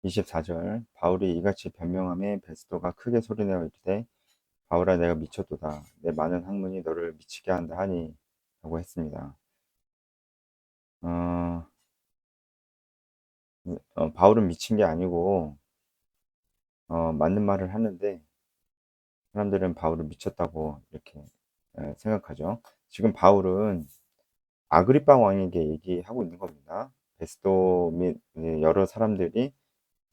24절 바울이 이같이 변명함에 베스도가 크게 소리내어 이르되 바울아 내가 미쳤도다 내 많은 학문이 너를 미치게 한다 하니 라고 했습니다. 어, 바울은 미친 게 아니고 맞는 말을 하는데 사람들은 바울을 미쳤다고 이렇게 생각하죠. 지금 바울은 아그리빠 왕에게 얘기하고 있는 겁니다. 베스도 및 여러 사람들이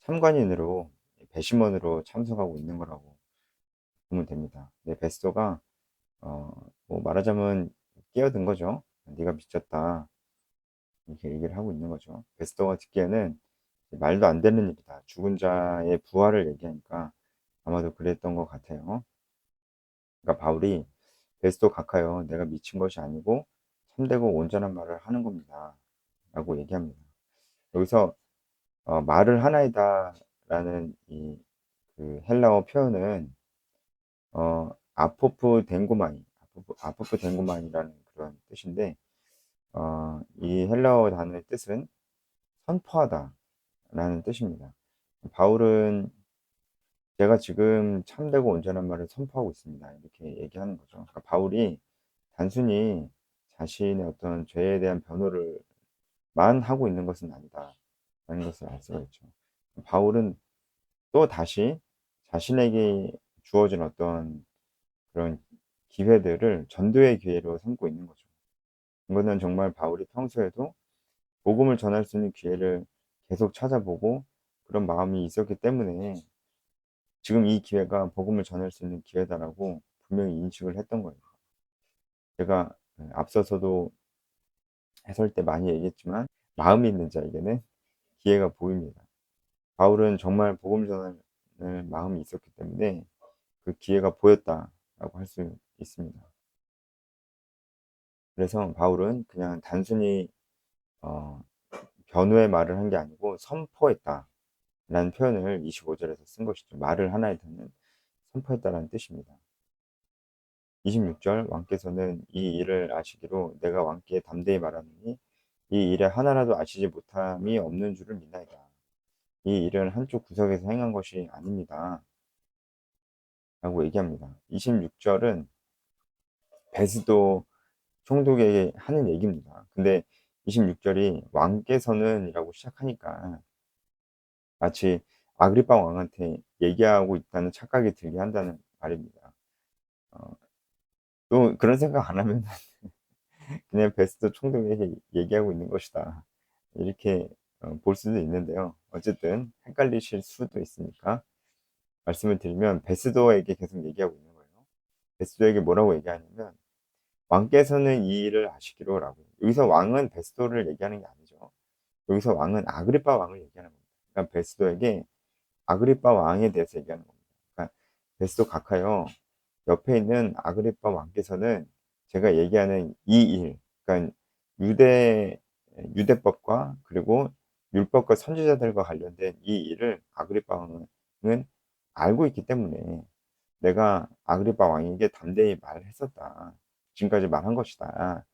참관인으로 배심원으로 참석하고 있는 거라고 보면 됩니다. 네, 베스도가 뭐 말하자면 끼어든 거죠. 네가 미쳤다 이렇게 얘기를 하고 있는 거죠. 베스도가 듣기에는 말도 안 되는 일이다. 죽은 자의 부활을 얘기하니까 아마도 그랬던 것 같아요. 그러니까 바울이 베스도 각하여 내가 미친 것이 아니고 참되고 온전한 말을 하는 겁니다. 라고 얘기합니다. 여기서 말을 하나이다라는 이 그 헬라어 표현은 아포프 댕구마니, 아포프 댕구마니라는 그런 뜻인데 이 헬라어 단어의 뜻은 선포하다라는 뜻입니다. 바울은 제가 지금 참되고 온전한 말을 선포하고 있습니다. 이렇게 얘기하는 거죠. 그러니까 바울이 단순히 자신의 어떤 죄에 대한 변호를만 하고 있는 것은 아니다라는 것을 알 수가 있죠. 바울은 또 다시 자신에게 주어진 어떤 그런 기회들을 전도의 기회로 삼고 있는 거죠. 이거는 정말 바울이 평소에도 복음을 전할 수 있는 기회를 계속 찾아보고 그런 마음이 있었기 때문에 지금 이 기회가 복음을 전할 수 있는 기회다라고 분명히 인식을 했던 거예요. 제가 앞서서도 해설 때 많이 얘기했지만 마음이 있는 자에게는 기회가 보입니다. 바울은 정말 복음 전할 마음이 있었기 때문에 그 기회가 보였다라고 할 수 있습니다. 그래서 바울은 그냥 단순히 어, 변호의 말을 한 게 아니고 선포했다라는 표현을 25절에서 쓴 것이죠. 말을 하나에 듣는 선포했다라는 뜻입니다. 26절 왕께서는 이 일을 아시기로 내가 왕께 담대히 말하노니 이 일에 하나라도 아시지 못함이 없는 줄을 믿나이다. 이 일은 한쪽 구석에서 행한 것이 아닙니다. 라고 얘기합니다. 26절은 베스도 총독에게 하는 얘기입니다. 근데 26절이 왕께서는 이라고 시작하니까 마치 아그리파 왕한테 얘기하고 있다는 착각이 들게 한다는 말입니다. 어, 또 그런 생각 안 하면 그냥 베스도 총독에게 얘기하고 있는 것이다. 이렇게 볼 수도 있는데요. 어쨌든 헷갈리실 수도 있으니까 말씀을 드리면 베스도에게 계속 얘기하고 있는 거예요. 베스도에게 뭐라고 얘기하냐면 왕께서는 이 일을 아시기로라고. 여기서 왕은 베스도를 얘기하는 게 아니죠. 여기서 왕은 아그리파 왕을 얘기하는 겁니다. 그러니까 베스도에게 아그리파 왕에 대해서 얘기하는 겁니다. 그러니까 베스도 각하여 옆에 있는 아그리파 왕께서는 제가 얘기하는 이 일, 그러니까 유대 유대법과 그리고 율법과 선지자들과 관련된 이 일을 아그리파 왕은 알고 있기 때문에 내가 아그리파 왕에게 담대히 말했었다. 지금까지 말한 것이다.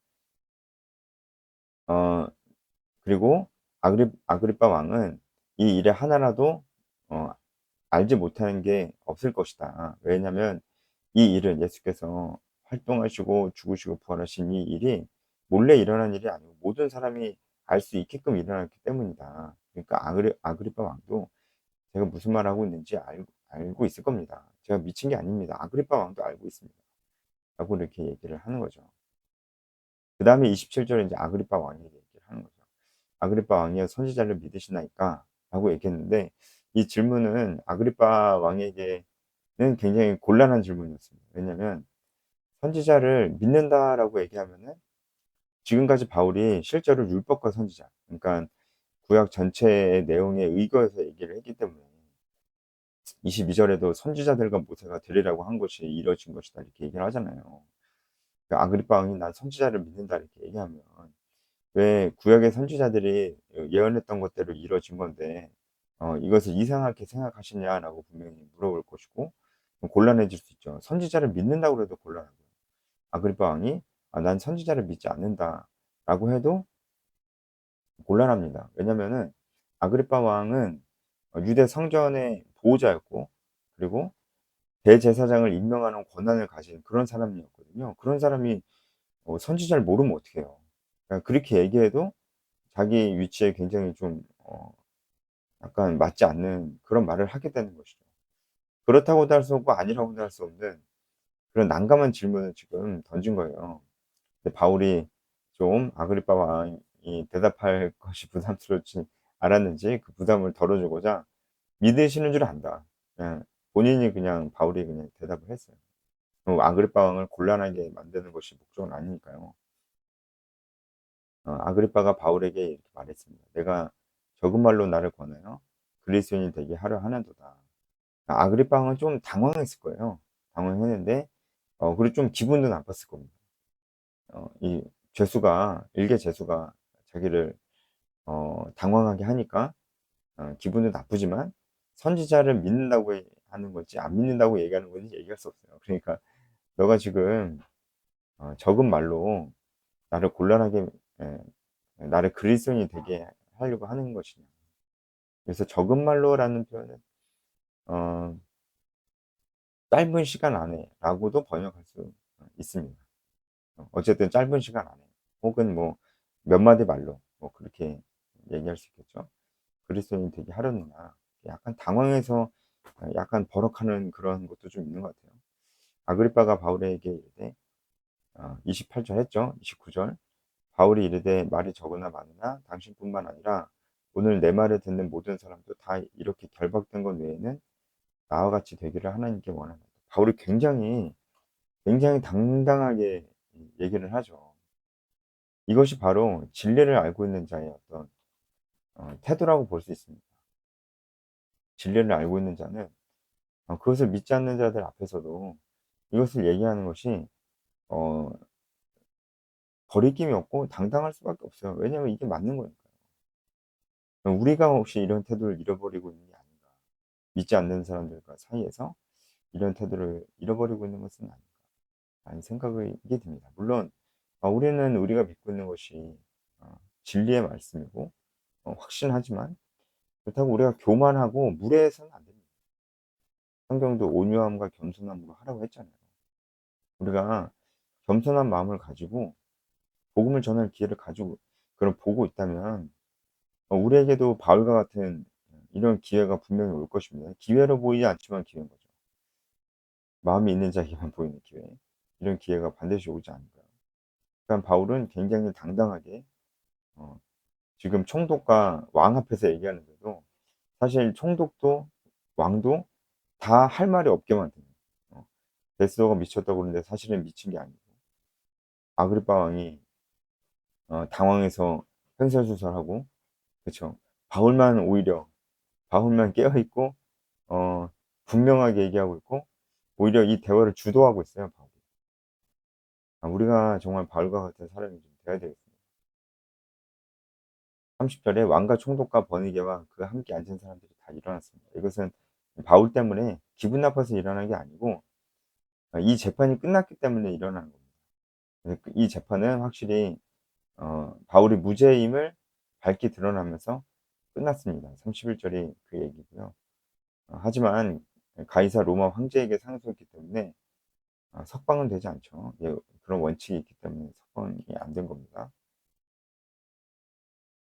어, 그리고 아그리파 왕은 이 일에 하나라도 어, 알지 못하는 게 없을 것이다. 왜냐하면 이 일은 예수께서 활동하시고 죽으시고 부활하신 이 일이 몰래 일어난 일이 아니고 모든 사람이 알 수 있게끔 일어났기 때문이다. 그러니까 아그리파 왕도 제가 무슨 말하고 있는지 알고 있을 겁니다. 제가 미친 게 아닙니다. 아그리파 왕도 알고 있습니다. 라고 이렇게 얘기를 하는 거죠. 그 다음에 27절에 이제 아그리파 왕에게 얘기를 하는 거죠. 아그리파 왕이여 선지자를 믿으시나이까? 라고 얘기했는데 이 질문은 아그리파 왕에게는 굉장히 곤란한 질문이었습니다. 왜냐하면 선지자를 믿는다라고 얘기하면은 지금까지 바울이 실제로 율법과 선지자, 그러니까 구약 전체의 내용에 의거해서 얘기를 했기 때문에 22절에도 선지자들과 모세가 되리라고 한 것이 이루어진 것이다 이렇게 얘기를 하잖아요. 그러니까 아그리파 왕이 난 선지자를 믿는다 이렇게 얘기하면 왜 구약의 선지자들이 예언했던 것대로 이루어진 건데 이것을 이상하게 생각하시냐라고 분명히 물어볼 것이고 곤란해질 수 있죠. 선지자를 믿는다고 해도 곤란하고요. 아그리파 왕이 난 선지자를 믿지 않는다라고 해도 곤란합니다. 왜냐면은 아그리파 왕은 유대 성전의 보호자였고, 그리고 대제사장을 임명하는 권한을 가진 그런 사람이었거든요. 그런 사람이 선지자를 모르면 어떡해요. 그러니까 그렇게 얘기해도 자기 위치에 굉장히 좀 약간 맞지 않는 그런 말을 하게 되는 것이죠. 그렇다고도 할 수 없고 아니라고도 할 수 없는 그런 난감한 질문을 지금 던진 거예요. 근데 바울이 좀 아그리빠 왕이 대답할 것이 부담스럽지 않았는지 그 부담을 덜어주고자 믿으시는 줄 안다. 그냥 본인이 그냥 바울이 그냥 대답을 했어요. 아그리빠 왕을 곤란하게 만드는 것이 목적은 아니니까요. 아그리빠가 바울에게 이렇게 말했습니다. "내가 적은 말로 나를 권하여 그리스도인이 되게 하려 하는도다." 아그리빠 왕은 좀 당황했을 거예요. 당황했는데 그리고 좀 기분도 나빴을 겁니다. 이 죄수가 일개 죄수가 자기를 당황하게 하니까 기분은 나쁘지만 선지자를 믿는다고 하는 건지 안 믿는다고 얘기하는 건지 얘기할 수 없어요. 그러니까 "너가 지금 적은 말로 나를 곤란하게 예 나를 그리스도인이 되게 하려고 하는 것이냐." 그래서 적은 말로라는 표현은 어 "짧은 시간 안에"라고도 번역할 수 있습니다. 어쨌든 짧은 시간 안에 혹은 뭐 몇 마디 말로 뭐 그렇게 얘기할 수 있겠죠. "그리스도인이 되게 하려느냐." 약간 당황해서 약간 버럭하는 그런 것도 좀 있는 것 같아요. 아그리빠가 바울에게 이르되 28절 했죠. 29절 바울이 이르되 "말이 적으나 많으나 당신뿐만 아니라 오늘 내 말을 듣는 모든 사람도 다 이렇게 결박된 것 외에는 나와 같이 되기를 하나님께 원하노라." 바울이 굉장히 당당하게 얘기를 하죠. 이것이 바로 진리를 알고 있는 자의 어떤 태도라고 볼 수 있습니다. 진리를 알고 있는 자는 그것을 믿지 않는 자들 앞에서도 이것을 얘기하는 것이 어 거리낌이 없고 당당할 수밖에 없어요. 왜냐하면 이게 맞는 거니까요. 우리가 혹시 이런 태도를 잃어버리고 있는 게 아닌가. 믿지 않는 사람들과 사이에서 이런 태도를 잃어버리고 있는 것은 아닌가라는 생각이 듭니다. 물론 우리는 우리가 믿고 있는 것이 진리의 말씀이고 확신하지만 그렇다고 우리가 교만하고 무례해서는 안 됩니다. 성경도 온유함과 겸손함으로 하라고 했잖아요. 우리가 겸손한 마음을 가지고 복음을 전할 기회를 가지고 그런 보고 있다면 우리에게도 바울과 같은 이런 기회가 분명히 올 것입니다. 기회로 보이지 않지만 기회인 거죠. 마음이 있는 자에게만 보이는 기회. 이런 기회가 반드시 오지 않을까요? 그러니까 바울은 굉장히 당당하게 어 지금 총독과 왕 앞에서 얘기하는데도 사실 총독도 왕도 다 할 말이 없게 만듭니다. 데스더가 미쳤다고 그러는데 사실은 미친 게 아니고 아그리빠 왕이 당황해서 횡설수설하고 그쵸. 바울만 오히려 바울만 깨어 있고 어 분명하게 얘기하고 있고 오히려 이 대화를 주도하고 있어요, 바울이. 우리가 정말 바울과 같은 사람이 좀 돼야 되겠습니다. 30 절에 왕과 총독과 번이게와 그 함께 앉은 사람들이 다 일어났습니다. 이것은 바울 때문에 기분 나빠서 일어난 게 아니고 이 재판이 끝났기 때문에 일어나는 겁니다. 이 재판은 확실히 바울이 무죄임을 밝게 드러나면서 끝났습니다. 31 절이 그 얘기고요. 하지만 가이사 로마 황제에게 상소했기 때문에 석방은 되지 않죠. 예, 그런 원칙이 있기 때문에 석방이 안 된 겁니다.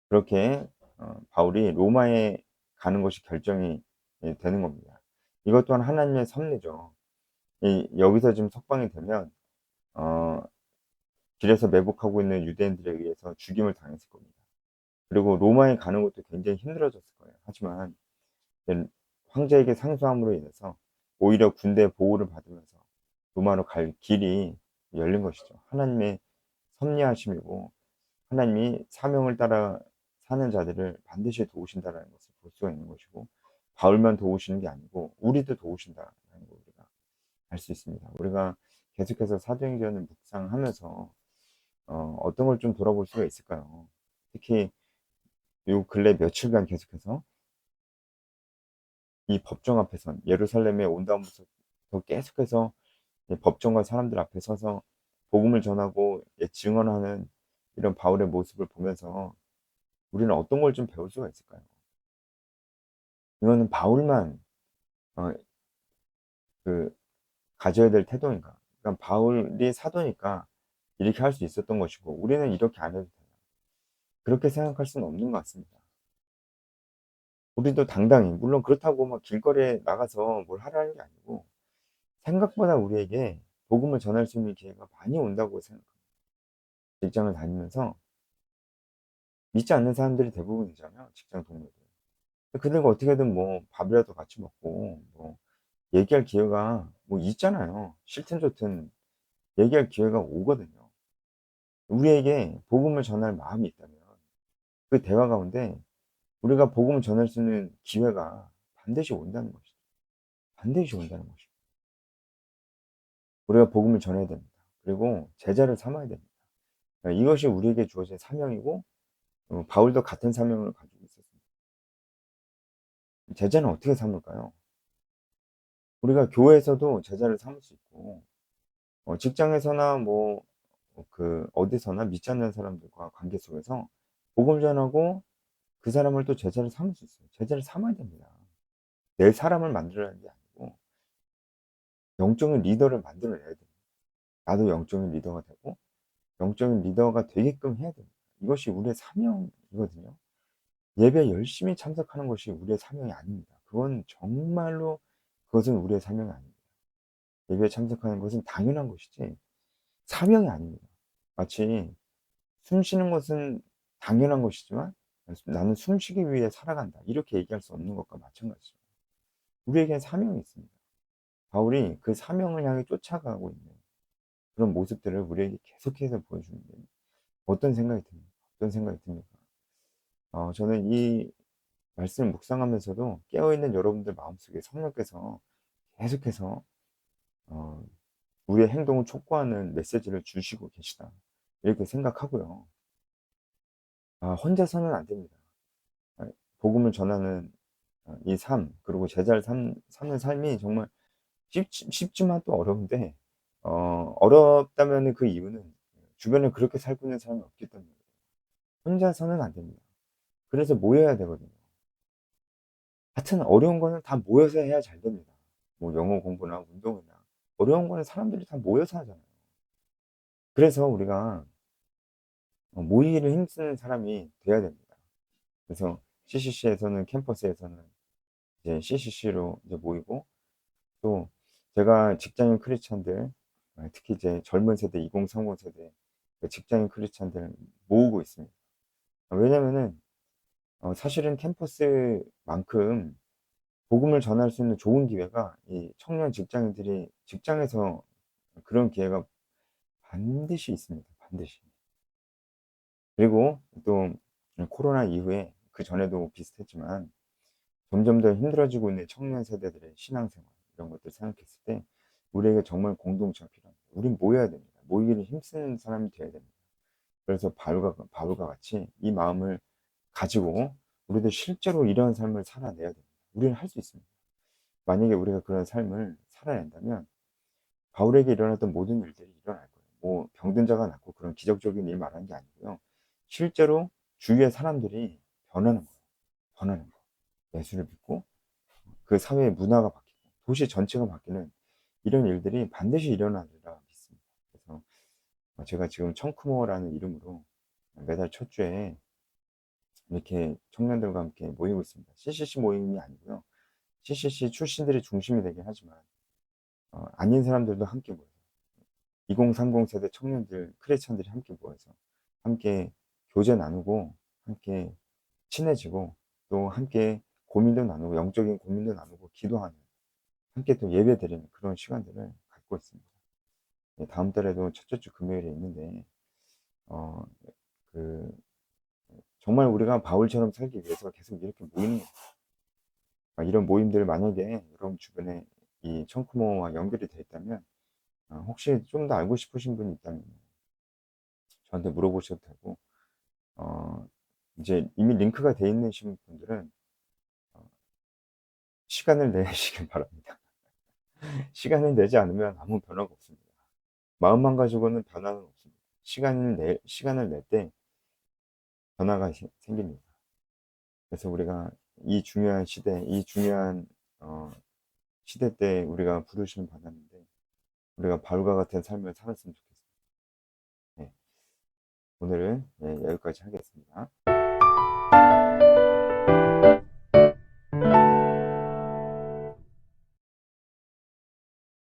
그렇게 바울이 로마에 가는 것이 결정이 되는 겁니다. 이것 또한 하나님의 섭리죠. 여기서 지금 석방이 되면 어 길에서 매복하고 있는 유대인들에 의해서 죽임을 당했을 겁니다. 그리고 로마에 가는 것도 굉장히 힘들어졌을 거예요. 하지만 황제에게 상소함으로 인해서 오히려 군대 보호를 받으면서 로마로 갈 길이 열린 것이죠. 하나님의 섭리하심이고 하나님이 사명을 따라 사는 자들을 반드시 도우신다라는 것을 볼 수가 있는 것이고 바울만 도우시는 게 아니고 우리도 도우신다라는 걸 우리가 알 수 있습니다. 우리가 계속해서 사도행전을 묵상하면서 어떤 걸 좀 돌아볼 수가 있을까요? 특히 요 근래 며칠간 계속해서 이 법정 앞에서 예루살렘에 온 다음부터 계속해서 법정과 사람들 앞에 서서 복음을 전하고 증언하는 이런 바울의 모습을 보면서 우리는 어떤 걸 좀 배울 수가 있을까요? 이거는 바울만 어, 그 가져야 될 태도인가? 그러니까 바울이 사도니까 이렇게 할 수 있었던 것이고 우리는 이렇게 안 해도 된다. 그렇게 생각할 수는 없는 것 같습니다. 우리도 당당히 물론 그렇다고 막 길거리에 나가서 뭘 하라는 게 아니고 생각보다 우리에게 복음을 전할 수 있는 기회가 많이 온다고 생각합니다. 직장을 다니면서 믿지 않는 사람들이 대부분이잖아요, 직장 동료들. 그들과 어떻게든 뭐 밥이라도 같이 먹고 뭐 얘기할 기회가 뭐 있잖아요. 싫든 좋든 얘기할 기회가 오거든요. 우리에게 복음을 전할 마음이 있다면 그 대화 가운데 우리가 복음을 전할 수 있는 기회가 반드시 온다는 것이죠. 반드시 온다는 것이죠. 우리가 복음을 전해야 됩니다. 그리고 제자를 삼아야 됩니다. 이것이 우리에게 주어진 사명이고 바울도 같은 사명을 가지고 있었습니다. 제자는 어떻게 삼을까요? 우리가 교회에서도 제자를 삼을 수 있고 직장에서나 뭐 어디서나 믿지 않는 사람들과 관계 속에서 복음 전하고 그 사람을 또 제자를 삼을 수 있어요. 제자를 삼아야 됩니다. 내 사람을 만들어야 게 아니고 영적인 리더를 만들어내야 됩니다. 나도 영적인 리더가 되고 영적인 리더가 되게끔 해야 됩니다. 이것이 우리의 사명이거든요. 예배에 열심히 참석하는 것이 우리의 사명이 아닙니다. 그건 정말로 그것은 우리의 사명이 아닙니다. 예배에 참석하는 것은 당연한 것이지 사명이 아닙니다. 마치 숨 쉬는 것은 당연한 것이지만 나는 숨쉬기 위해 살아간다. 이렇게 얘기할 수 없는 것과 마찬가지죠. 우리에겐 사명이 있습니다. 바울이 그 사명을 향해 쫓아가고 있는 그런 모습들을 우리에게 계속해서 보여주는 게 어떤 생각이 듭니까? 어떤 생각이 듭니까? 저는 이 말씀을 묵상하면서도 깨어있는 여러분들 마음속에 성령께서 계속해서 어, 우리의 행동을 촉구하는 메시지를 주시고 계시다. 이렇게 생각하고요. 혼자서는 안 됩니다. 복음을 전하는 이 삶, 그리고 제자를 삼는 삶이 정말 쉽지만 또 어려운데, 어렵다면 그 이유는 주변에 그렇게 살고 있는 사람이 없기 때문에 혼자서는 안 됩니다. 그래서 모여야 되거든요. 하여튼 어려운 거는 다 모여서 해야 잘 됩니다. 뭐 영어 공부나 운동이나 어려운 거는 사람들이 다 모여서 하잖아요. 그래서 우리가 모이기를 힘쓰는 사람이 돼야 됩니다. 그래서 CCC에서는 캠퍼스에서는 이제 CCC로 이제 모이고 또 제가 직장인 크리스찬들 특히 이제 젊은 세대 2030 세대 그 직장인 크리스찬들 모으고 있습니다. 왜냐면은 사실은 캠퍼스만큼 복음을 전할 수 있는 좋은 기회가 이 청년 직장인들이 직장에서 그런 기회가 반드시 있습니다. 반드시. 그리고 또 코로나 이후에 그전에도 비슷했지만 점점 더 힘들어지고 있는 청년 세대들의 신앙생활 이런 것들 생각했을 때 우리에게 정말 공동체가 필요합니다. 우린 모여야 됩니다. 모이기를 힘쓰는 사람이 되어야 됩니다. 그래서 바울과 같이 이 마음을 가지고 우리도 실제로 이러한 삶을 살아내야 됩니다. 우리는 할 수 있습니다. 만약에 우리가 그런 삶을 살아낸다면 바울에게 일어났던 모든 일들이 일어날 거예요. 뭐 병든 자가 낫고 그런 기적적인 일 말하는 게 아니고요. 실제로 주위의 사람들이 변하는 거예요. 변하는 거예요. 예수를 믿고 그 사회의 문화가 바뀌고 도시 전체가 바뀌는 이런 일들이 반드시 일어나리라 믿습니다. 그래서 제가 지금 청크모어라는 이름으로 매달 첫 주에 이렇게 청년들과 함께 모이고 있습니다. CCC 모임이 아니고요. CCC 출신들이 중심이 되긴 하지만 아닌 사람들도 함께 모여서 2030 세대 청년들, 크리스찬들이 함께 모여서 함께 교제 나누고 함께 친해지고 또 함께 고민도 나누고 영적인 고민도 나누고 기도하는 함께 또 예배 드리는 그런 시간들을 갖고 있습니다. 네, 다음 달에도 첫째 주 금요일에 있는데 어, 그 정말 우리가 바울처럼 살기 위해서 계속 이렇게 모이는 거예요. 이런 모임들 만약에 여러분 주변에 이 청크모와 연결이 되어 있다면 혹시 좀 더 알고 싶으신 분이 있다면 저한테 물어보셔도 되고 어, 이제 이미 링크가 되어 있는 분들은 어, 시간을 내시길 바랍니다. 시간을 내지 않으면 아무 변화가 없습니다. 마음만 가지고는 변화는 없습니다. 시간을 낼 때 변화가 생깁니다. 그래서 우리가 이 중요한 시대, 이 중요한 시대 때 우리가 부르심을 받았는데 우리가 바울과 같은 삶을 살았으면 좋겠어요. 네, 오늘은 여기까지 하겠습니다.